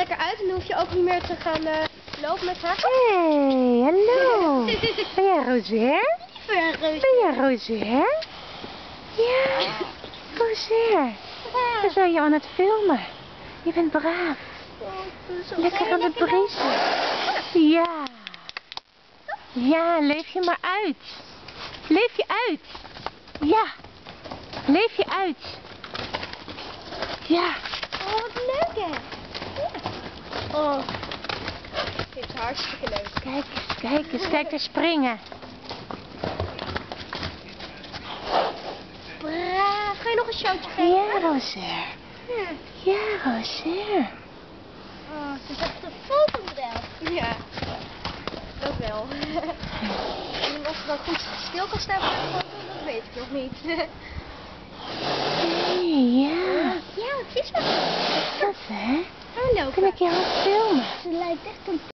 lekker uit en dan hoef je ook niet meer te gaan lopen met haar. Hey, hallo. Ben jij Rosair? Lieve Rosair. Ben jij Rosair? Ja, Rosair. We zijn je aan het filmen. Je bent braaf. Lekker aan het briesen. Ja. Ja, leef je maar uit. Leef je uit. Ja. Leef je uit. Ja. Oh, wat leuk hè. Ja. Oh. Dit is hartstikke leuk. Kijk eens, kijk daar springen. Braaf. Ga je nog een showtje geven? Ja, Rosair. Ja. Ja, Rosair. Oh, ze is echt een fotomodel. Ja. Dat wel. En of ze dan goed stil kan staan voor de foto, dat weet ik nog niet. Hey, ja. Ja, het is wel. Dat hè? Hallo. Kan ik jou ook filmen? Ze lijkt echt een